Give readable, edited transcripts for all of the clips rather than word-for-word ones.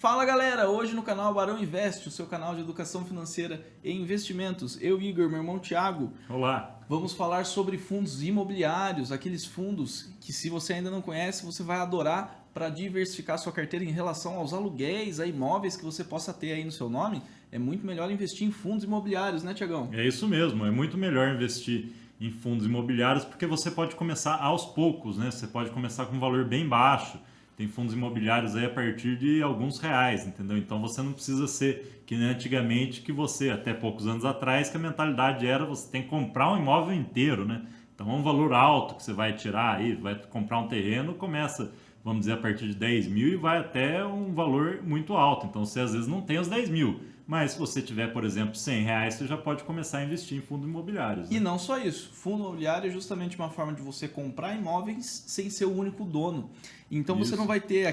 Fala galera, hoje no canal Barão Invest, o seu canal de educação financeira e investimentos. Eu, Igor, meu irmão Thiago, Olá! vamos falar sobre fundos imobiliários, aqueles fundos que, se você ainda não conhece, você vai adorar para diversificar sua carteira em relação aos aluguéis, a imóveis que você possa ter aí no seu nome. É muito melhor investir em fundos imobiliários, né, Thiagão? É isso mesmo, é muito melhor investir em fundos imobiliários porque você pode começar aos poucos, né? Você pode começar com um valor bem baixo. Tem fundos imobiliários aí a partir de alguns reais, entendeu? Então você não precisa ser que nem antigamente, que você, até poucos anos atrás, que a mentalidade era você tem que comprar um imóvel inteiro, né? Então é um valor alto que você vai tirar aí, vai comprar um terreno, começa, vamos dizer, a partir de 10 mil e vai até um valor muito alto. Então você às vezes não tem os 10 mil, mas se você tiver, por exemplo, 100 reais, você já pode começar a investir em fundos imobiliários, E né? não só isso, fundo imobiliário é justamente uma forma de você comprar imóveis sem ser o único dono. Então você não Isso. vai ter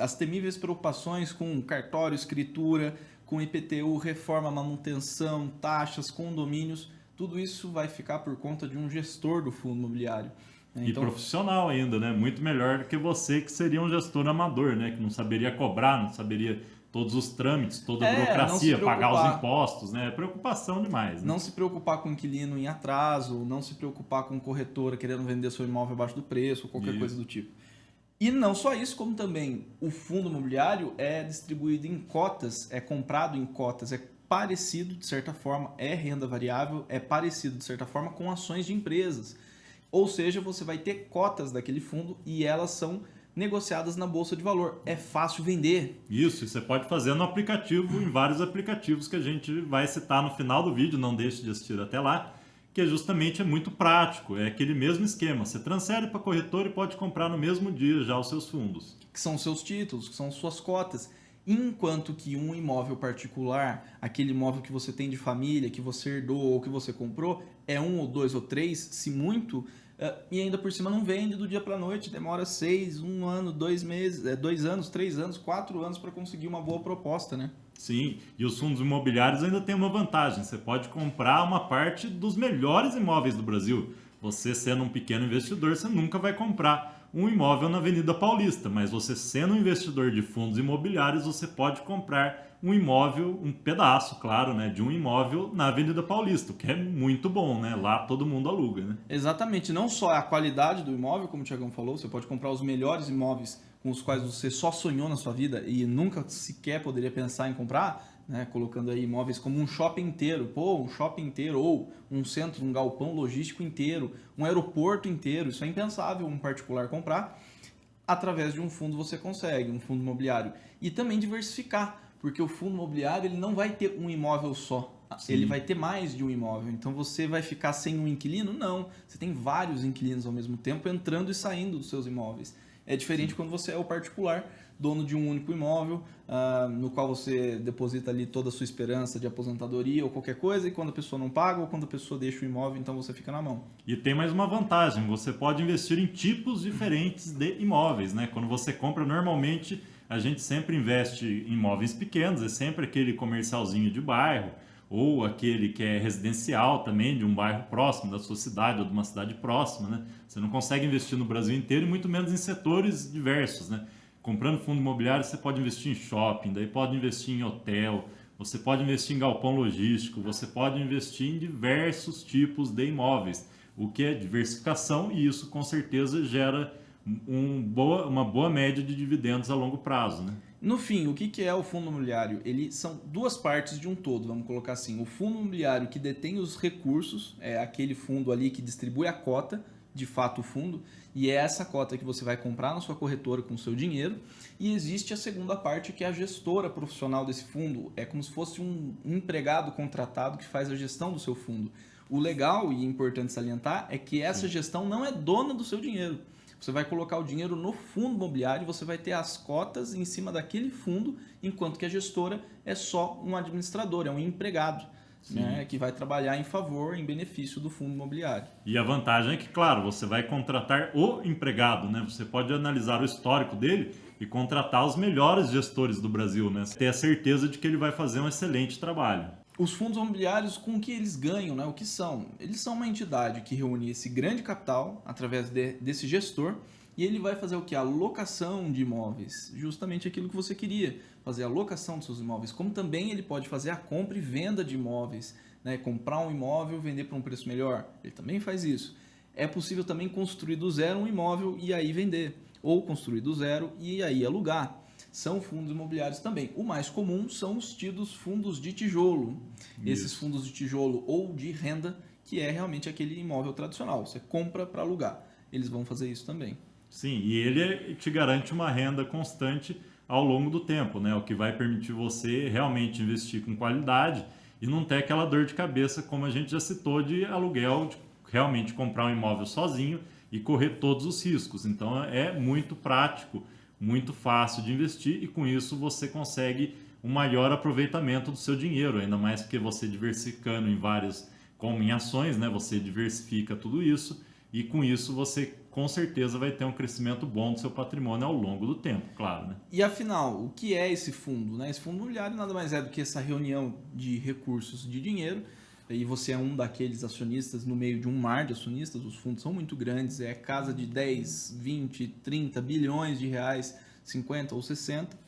as temíveis preocupações com cartório, escritura, com IPTU, reforma, manutenção, taxas, condomínios. Tudo isso vai ficar por conta de um gestor do fundo imobiliário. E Então, profissional ainda, né? Muito melhor do que você, que seria um gestor amador, né? Que não saberia cobrar, não saberia todos os trâmites, toda a não se burocracia, pagar os preocupar. impostos, né? É preocupação demais, né? Não se preocupar com inquilino em atraso, não se preocupar com corretora querendo vender seu imóvel abaixo do preço, ou qualquer coisa Isso. do tipo. E não só isso, como também o fundo imobiliário é distribuído em cotas, é comprado em cotas, é parecido de certa forma, é renda variável, é parecido de certa forma com ações de empresas. Ou seja, você vai ter cotas daquele fundo e elas são negociadas na bolsa de valor. É fácil vender. Isso, e você pode fazer no aplicativo, em vários aplicativos que a gente vai citar no final do vídeo, não deixe de assistir até lá, que justamente é muito prático, é aquele mesmo esquema. Você transfere para a corretora e pode comprar no mesmo dia já os seus fundos. Que são seus títulos, que são suas cotas. Enquanto que um imóvel particular, aquele imóvel que você tem de família, que você herdou ou que você comprou, é um ou dois ou três, se muito, e ainda por cima não vende do dia para a noite, demora 6, 1 ano, 2 meses, 2 anos, 3 anos, 4 anos para conseguir uma boa proposta, né? Sim, e os fundos imobiliários ainda tem uma vantagem. Você pode comprar uma parte dos melhores imóveis do Brasil. Você sendo um pequeno investidor, você nunca vai comprar um imóvel na Avenida Paulista, mas você sendo um investidor de fundos imobiliários, você pode comprar um imóvel, um pedaço, claro, né, de um imóvel na Avenida Paulista, o que é muito bom, né? Lá todo mundo aluga, né? Exatamente, não só a qualidade do imóvel, como o Thiagão falou, você pode comprar os melhores imóveis com os quais você só sonhou na sua vida e nunca sequer poderia pensar em comprar, né? Colocando aí imóveis como um shopping inteiro, um shopping inteiro, ou um centro, um galpão logístico inteiro, um aeroporto inteiro, isso é impensável um particular comprar. Através de um fundo você consegue, um fundo imobiliário. E também diversificar, porque o fundo imobiliário ele não vai ter um imóvel só. Sim. Ele vai ter mais de um imóvel. Então você vai ficar sem um inquilino? Não. Você tem vários inquilinos ao mesmo tempo entrando e saindo dos seus imóveis. É diferente quando você é o particular, dono de um único imóvel, no qual você deposita ali toda a sua esperança de aposentadoria ou qualquer coisa, e quando a pessoa não paga ou quando a pessoa deixa o imóvel, então você fica na mão. E tem mais uma vantagem, você pode investir em tipos diferentes de imóveis, né? Quando você compra, normalmente a gente sempre investe em imóveis pequenos, é sempre aquele comercialzinho de bairro, ou aquele que é residencial também, de um bairro próximo da sua cidade ou de uma cidade próxima, né? Você não consegue investir no Brasil inteiro e muito menos em setores diversos, né? Comprando fundo imobiliário, você pode investir em shopping, daí pode investir em hotel, você pode investir em galpão logístico, você pode investir em diversos tipos de imóveis, o que é diversificação, e isso com certeza gera uma boa média de dividendos a longo prazo, né? No fim, o que é o fundo imobiliário? Ele são duas partes de um todo, vamos colocar assim. O fundo imobiliário que detém os recursos, é aquele fundo ali que distribui a cota, de fato o fundo, e é essa cota que você vai comprar na sua corretora com o seu dinheiro. E existe a segunda parte, que é a gestora profissional desse fundo. É como se fosse um empregado contratado que faz a gestão do seu fundo. O legal e importante salientar é que essa gestão não é dona do seu dinheiro. Você vai colocar o dinheiro no fundo imobiliário e você vai ter as cotas em cima daquele fundo, enquanto que a gestora é só um administrador, é um empregado, né, que vai trabalhar em favor, em benefício do fundo imobiliário. E a vantagem é que, claro, você vai contratar o empregado, né? Você pode analisar o histórico dele e contratar os melhores gestores do Brasil, né? Você ter a certeza de que ele vai fazer um excelente trabalho. Os fundos imobiliários, com o que eles ganham, né? O que são? Eles são uma entidade que reúne esse grande capital através desse gestor E ele vai fazer o que? A locação de imóveis, justamente aquilo que você queria, fazer a locação dos seus imóveis. Como também ele pode fazer a compra e venda de imóveis, né? Comprar um imóvel, vender por um preço melhor, ele também faz isso. É possível também construir do zero um imóvel e aí vender, ou construir do zero e aí alugar. São fundos imobiliários também. O mais comum são os tidos fundos de tijolo. Esses fundos de tijolo ou de renda, que é realmente aquele imóvel tradicional. Você compra para alugar. Eles vão fazer isso também. Sim, e ele te garante uma renda constante ao longo do tempo, né? O que vai permitir você realmente investir com qualidade e não ter aquela dor de cabeça, como a gente já citou, de aluguel, de realmente comprar um imóvel sozinho e correr todos os riscos. Então é muito prático, muito fácil de investir e com isso você consegue um maior aproveitamento do seu dinheiro, ainda mais porque você diversificando em vários, como em ações, né? Você diversifica tudo isso e com isso você com certeza vai ter um crescimento bom do seu patrimônio ao longo do tempo, claro, né? E afinal, o que é esse fundo, né? Esse fundo imobiliário nada mais é do que essa reunião de recursos de dinheiro, e você é um daqueles acionistas no meio de um mar de acionistas. Os fundos são muito grandes, é casa de 10, 20, 30 bilhões de reais, 50 ou 60,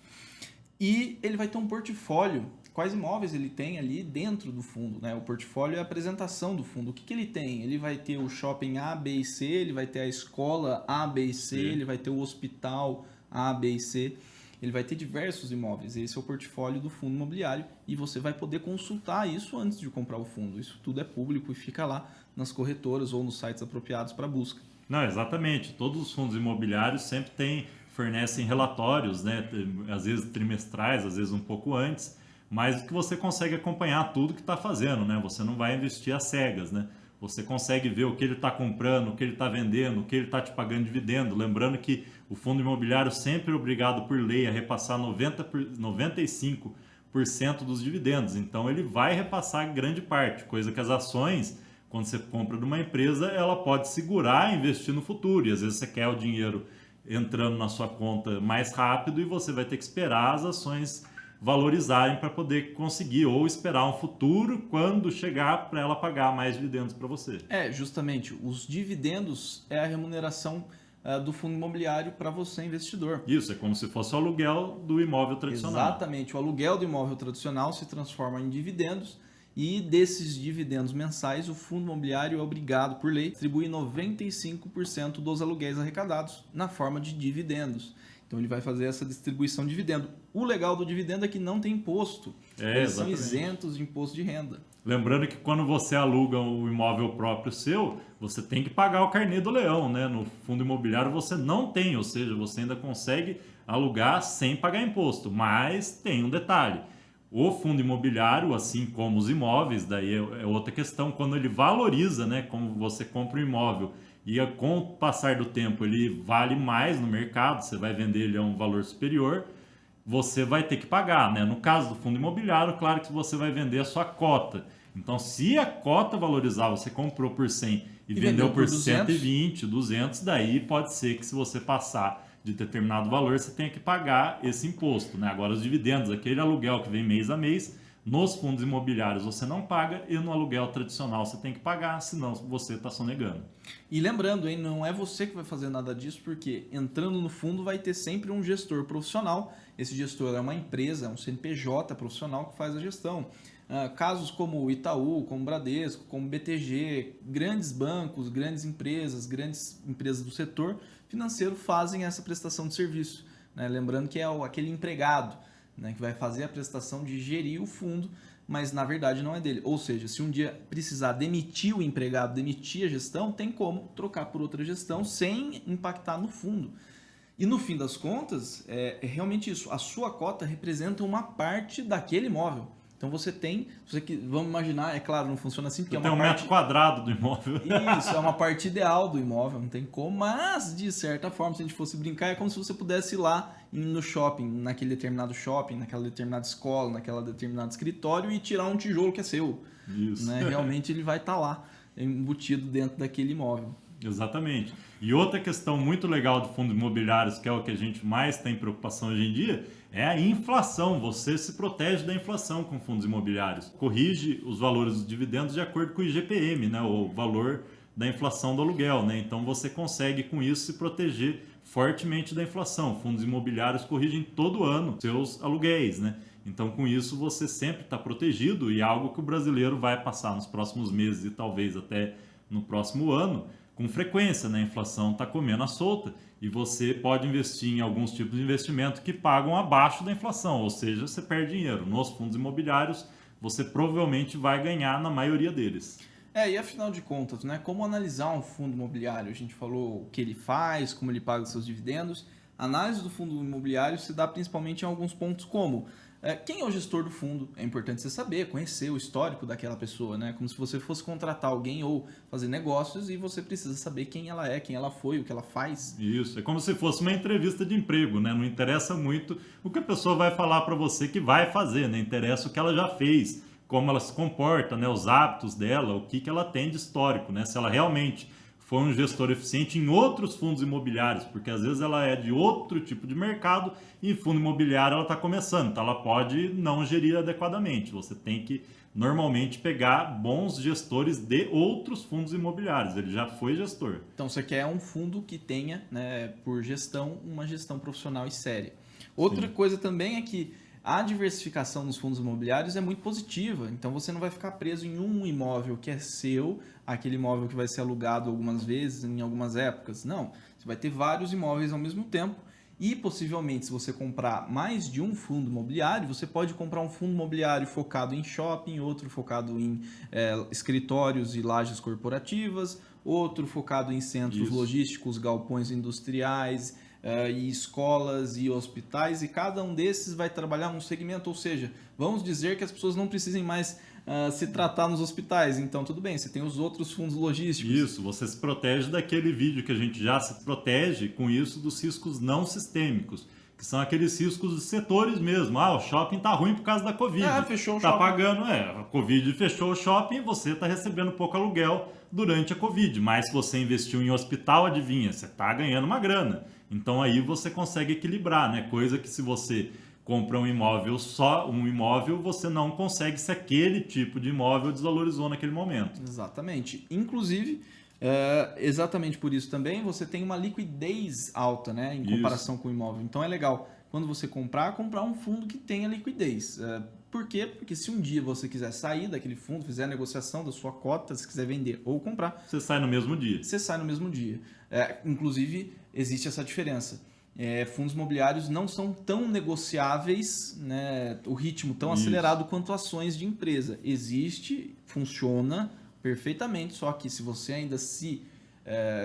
e ele vai ter um portfólio. Quais imóveis ele tem ali dentro do fundo, né? O portfólio é a apresentação do fundo. O que ele tem? Ele vai ter o shopping A, B e C, ele vai ter a escola A, B e C, ele vai ter o hospital A, B e C, ele vai ter diversos imóveis. Esse é o portfólio do fundo imobiliário e você vai poder consultar isso antes de comprar o fundo. Isso tudo é público e fica lá nas corretoras ou nos sites apropriados para busca. Não, exatamente. Todos os fundos imobiliários sempre fornecem relatórios, né? Às vezes trimestrais, às vezes um pouco antes, mas que você consegue acompanhar tudo que está fazendo, né? Você não vai investir às cegas, né? Você consegue ver o que ele está comprando, o que ele está vendendo, o que ele está te pagando dividendo. Lembrando que o fundo imobiliário sempre é obrigado por lei a repassar 95% dos dividendos. Então ele vai repassar grande parte, coisa que as ações, quando você compra de uma empresa, ela pode segurar e investir no futuro. E às vezes você quer o dinheiro entrando na sua conta mais rápido e você vai ter que esperar as ações valorizarem para poder conseguir ou esperar um futuro quando chegar para ela pagar mais dividendos para você. Justamente, os dividendos é a remuneração do fundo imobiliário para você, investidor. Isso, é como se fosse o aluguel do imóvel tradicional. Exatamente, o aluguel do imóvel tradicional se transforma em dividendos e desses dividendos mensais o fundo imobiliário é obrigado, por lei, a distribuir 95% dos aluguéis arrecadados na forma de dividendos. Então ele vai fazer essa distribuição de dividendo. O legal do dividendo é que não tem imposto. Eles são isentos de imposto de renda. Lembrando que quando você aluga um imóvel próprio seu, você tem que pagar o carnê do leão, né? No fundo imobiliário você não tem, ou seja, você ainda consegue alugar sem pagar imposto. Mas tem um detalhe. O fundo imobiliário, assim como os imóveis, daí é outra questão, quando ele valoriza, né? Como você compra um imóvel e com o passar do tempo ele vale mais no mercado, você vai vender ele a um valor superior, você vai ter que pagar, né? No caso do fundo imobiliário, claro que você vai vender a sua cota. Então, se a cota valorizar, você comprou por 100 e vendeu por 120, 200, daí pode ser que se você passar de determinado valor, você tenha que pagar esse imposto, né? Agora, os dividendos, aquele aluguel que vem mês a mês, nos fundos imobiliários você não paga e no aluguel tradicional você tem que pagar, senão você está sonegando. E lembrando, hein, não é você que vai fazer nada disso, porque entrando no fundo vai ter sempre um gestor profissional. Esse gestor é uma empresa, é um CNPJ profissional que faz a gestão. Casos como o Itaú, como o Bradesco, como o BTG, grandes bancos, grandes empresas do setor financeiro fazem essa prestação de serviço, né? Lembrando que é aquele empregado, né, que vai fazer a prestação de gerir o fundo, mas na verdade não é dele. Ou seja, se um dia precisar demitir o empregado, demitir a gestão, tem como trocar por outra gestão sem impactar no fundo. E no fim das contas, é realmente isso. A sua cota representa uma parte daquele imóvel. Então você tem, vamos imaginar, é claro, não funciona assim, porque tem um metro quadrado do imóvel. Isso, é uma parte ideal do imóvel, não tem como, mas de certa forma, se a gente fosse brincar, é como se você pudesse ir lá no shopping, naquele determinado shopping, naquela determinada escola, naquela determinado escritório e tirar um tijolo que é seu. Isso. Né? Realmente ele vai estar lá, embutido dentro daquele imóvel. Exatamente. E outra questão muito legal do fundo imobiliários, que é o que a gente mais tem preocupação hoje em dia, é a inflação. Você se protege da inflação com fundos imobiliários. Corrige os valores dos dividendos de acordo com o IGPM, né? O valor da inflação do aluguel, né? Então você consegue com isso se proteger fortemente da inflação. Fundos imobiliários corrigem todo ano seus aluguéis, né? Então, com isso, você sempre está protegido e é algo que o brasileiro vai passar nos próximos meses e talvez até no próximo ano com frequência, né? A inflação está comendo a solta e você pode investir em alguns tipos de investimento que pagam abaixo da inflação, ou seja, você perde dinheiro. Nos fundos imobiliários, você provavelmente vai ganhar na maioria deles. E afinal de contas, né, como analisar um fundo imobiliário? A gente falou o que ele faz, como ele paga os seus dividendos. A análise do fundo imobiliário se dá principalmente em alguns pontos como quem é o gestor do fundo. É importante você saber, conhecer o histórico daquela pessoa, né? Como se você fosse contratar alguém ou fazer negócios e você precisa saber quem ela é, quem ela foi, o que ela faz. Isso, é como se fosse uma entrevista de emprego, né? Não interessa muito o que a pessoa vai falar para você que vai fazer, né? Interessa o que ela já fez, como ela se comporta, né? Os hábitos dela, o que ela tem de histórico, né? Se ela realmente foi um gestor eficiente em outros fundos imobiliários, porque às vezes ela é de outro tipo de mercado e em fundo imobiliário ela está começando, então ela pode não gerir adequadamente. Você tem que normalmente pegar bons gestores de outros fundos imobiliários, ele já foi gestor. Então você quer um fundo que tenha, né, por gestão, uma gestão profissional e séria. Outra coisa também é que a diversificação nos fundos imobiliários é muito positiva, então você não vai ficar preso em um imóvel que é seu, aquele imóvel que vai ser alugado algumas vezes, em algumas épocas. Não, você vai ter vários imóveis ao mesmo tempo e possivelmente se você comprar mais de um fundo imobiliário, você pode comprar um fundo imobiliário focado em shopping, outro focado em escritórios e lajes corporativas, outro focado em centros logísticos, galpões industriais, e escolas e hospitais, e cada um desses vai trabalhar um segmento, ou seja, vamos dizer que as pessoas não precisem mais se tratar nos hospitais, então tudo bem, você tem os outros fundos logísticos. Isso, você se protege daquele vídeo que a gente já se protege com isso dos riscos não sistêmicos, que são aqueles riscos de setores mesmo. O shopping tá ruim por causa da Covid. Fechou o shopping. Tá pagando, a Covid fechou o shopping e você está recebendo pouco aluguel durante a Covid, mas se você investiu em hospital, adivinha, você está ganhando uma grana. Então aí você consegue equilibrar, né? Coisa que se você compra um imóvel, só um imóvel, você não consegue se aquele tipo de imóvel desvalorizou naquele momento. Exatamente. Inclusive, exatamente por isso também, você tem uma liquidez alta, né? Em comparação com o imóvel. Então é legal, quando você comprar um fundo que tenha liquidez. Por quê? Porque se um dia você quiser sair daquele fundo, fizer a negociação da sua cota, se quiser vender ou comprar... Você sai no mesmo dia. Você sai no mesmo dia. Inclusive, existe essa diferença. Fundos imobiliários não são tão negociáveis, né, o ritmo tão acelerado quanto ações de empresa. Existe, funciona perfeitamente, só que se você ainda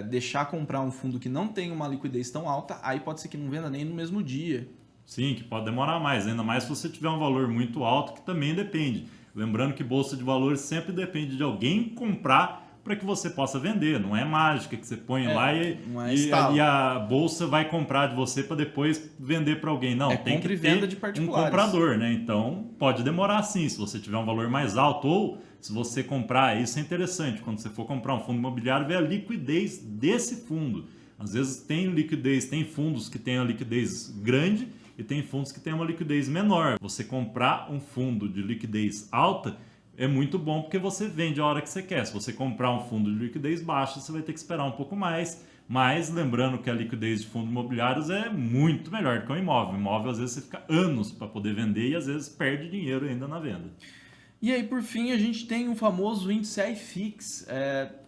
deixar comprar um fundo que não tem uma liquidez tão alta, aí pode ser que não venda nem no mesmo dia. Sim, que pode demorar mais, ainda mais se você tiver um valor muito alto, que também depende. Lembrando que bolsa de valores sempre depende de alguém comprar para que você possa vender. Não é mágica que você põe lá e a bolsa vai comprar de você para depois vender para alguém. Não, tem que ter um comprador, né? Então pode demorar sim, se você tiver um valor mais alto ou se você comprar, isso é interessante, quando você for comprar um fundo imobiliário, ver a liquidez desse fundo. Às vezes tem liquidez, tem fundos que têm a liquidez grande e tem fundos que têm uma liquidez menor. Você comprar um fundo de liquidez alta é muito bom porque você vende a hora que você quer. Se você comprar um fundo de liquidez baixa, você vai ter que esperar um pouco mais. Mas lembrando que a liquidez de fundos imobiliários é muito melhor do que um imóvel. O imóvel, às vezes, você fica anos para poder vender e às vezes perde dinheiro ainda na venda. E aí, por fim, a gente tem o famoso índice iFix.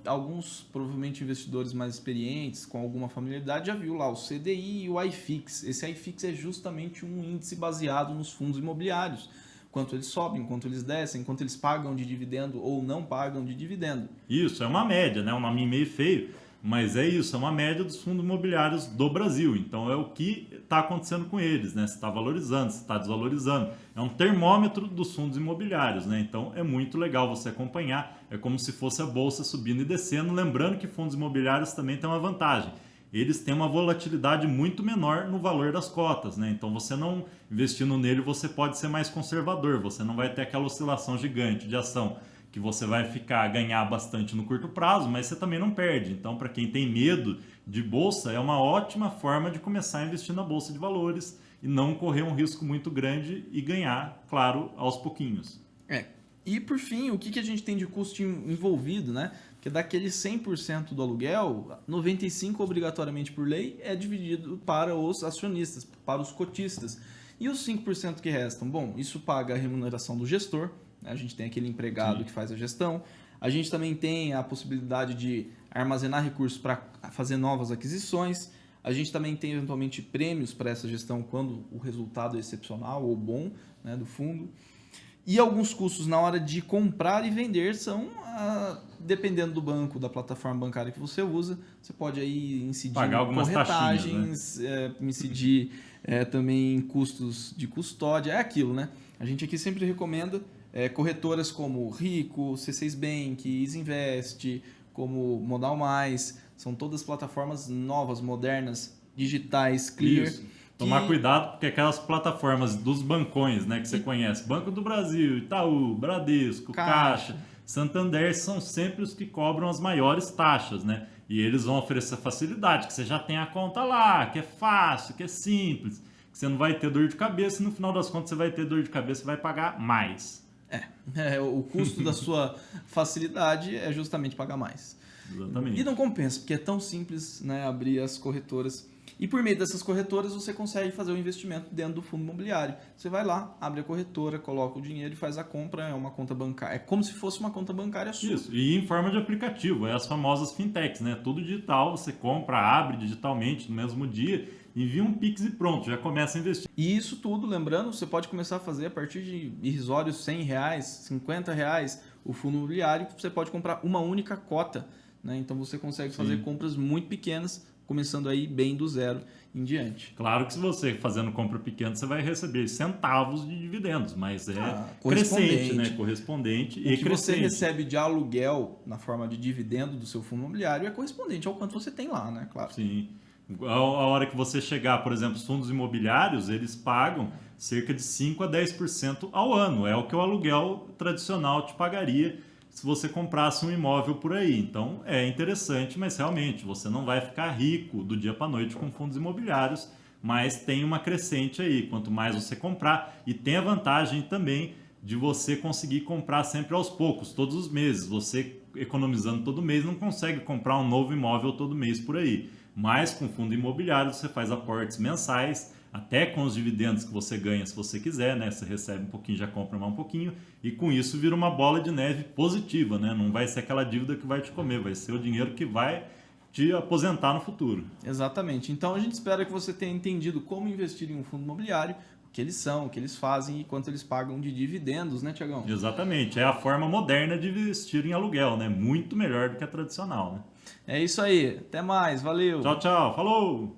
Alguns, provavelmente, investidores mais experientes, com alguma familiaridade, já viu lá o CDI e o iFix. Esse iFix é justamente um índice baseado nos fundos imobiliários. Quanto eles sobem, quanto eles descem, quanto eles pagam de dividendo ou não pagam de dividendo. Isso, é uma média, né? Um nome meio feio, mas é isso, é uma média dos fundos imobiliários do Brasil. Então é o que está acontecendo com eles, né? Se está valorizando, se está desvalorizando. É um termômetro dos fundos imobiliários, né? Então é muito legal você acompanhar. É como se fosse a bolsa subindo e descendo. Lembrando que fundos imobiliários também têm uma vantagem. Eles têm uma volatilidade muito menor no valor das cotas, né? Então você não investindo nele, você pode ser mais conservador. Você não vai ter aquela oscilação gigante de ação que você vai ganhar bastante no curto prazo, mas você também não perde. Então, para quem tem medo de bolsa, é uma ótima forma de começar a investir na bolsa de valores e não correr um risco muito grande e ganhar, claro, aos pouquinhos. E por fim, o que a gente tem de custo envolvido, né? Porque daqueles 100% do aluguel, 95% obrigatoriamente por lei é dividido para os acionistas, para os cotistas. E os 5% que restam? Bom, isso paga a remuneração do gestor, né? A gente tem aquele empregado Sim. que faz a gestão. A gente também tem a possibilidade de armazenar recursos para fazer novas aquisições. A gente também tem, eventualmente, prêmios para essa gestão quando o resultado é excepcional ou bom, né, do fundo. E alguns custos na hora de comprar e vender são, dependendo do banco, da plataforma bancária que você usa, você pode aí incidir Pagar algumas corretagens, incidir também em custos de custódia, é aquilo, né? A gente aqui sempre recomenda corretoras como Rico, C6 Bank, Isinvest, como Modal Mais, são todas plataformas novas, modernas, digitais, clear. Isso. Tomar cuidado, porque aquelas plataformas dos bancões, né, que você conhece, Banco do Brasil, Itaú, Bradesco, Caixa, Santander, são sempre os que cobram as maiores taxas, né? E eles vão oferecer facilidade, que você já tem a conta lá, que é fácil, que é simples, que você não vai ter dor de cabeça e no final das contas você vai ter dor de cabeça e vai pagar mais. O custo da sua facilidade é justamente pagar mais. Exatamente. E não compensa, porque é tão simples, né, abrir as corretoras. E por meio dessas corretoras você consegue fazer o investimento dentro do fundo imobiliário. Você vai lá, abre a corretora, coloca o dinheiro e faz a compra. É uma conta bancária. É como se fosse uma conta bancária sua. Isso, e em forma de aplicativo. É as famosas fintechs, né? Tudo digital, você compra, abre digitalmente no mesmo dia, envia um Pix e pronto, já começa a investir. E isso tudo, lembrando, você pode começar a fazer a partir de irrisórios R$100, R$50 o fundo imobiliário, que você pode comprar uma única cota, né? Então você consegue fazer compras muito pequenas, começando aí bem do zero em diante. Claro que se você fazendo compra pequena, você vai receber centavos de dividendos, mas crescente, né? Correspondente e que você recebe de aluguel na forma de dividendo do seu fundo imobiliário é correspondente ao quanto você tem lá, né? Claro. Sim. A hora que você chegar, por exemplo, os fundos imobiliários, eles pagam cerca de 5 a 10% ao ano. É o que o aluguel tradicional te pagaria se você comprasse um imóvel por aí. Então é interessante, mas realmente você não vai ficar rico do dia para a noite com fundos imobiliários, mas tem uma crescente aí. Quanto mais você comprar, e tem a vantagem também de você conseguir comprar sempre aos poucos, todos os meses. Você economizando todo mês não consegue comprar um novo imóvel todo mês por aí. Mas com fundo imobiliário você faz aportes mensais, até com os dividendos que você ganha se você quiser, né? Você recebe um pouquinho, já compra mais um pouquinho, e com isso vira uma bola de neve positiva, né? Não vai ser aquela dívida que vai te comer, vai ser o dinheiro que vai te aposentar no futuro. Exatamente. Então a gente espera que você tenha entendido como investir em um fundo imobiliário, o que eles são, o que eles fazem e quanto eles pagam de dividendos, né, Tiagão? Exatamente. É a forma moderna de investir em aluguel, né? Muito melhor do que a tradicional, né? É isso aí. Até mais. Valeu. Tchau, tchau. Falou!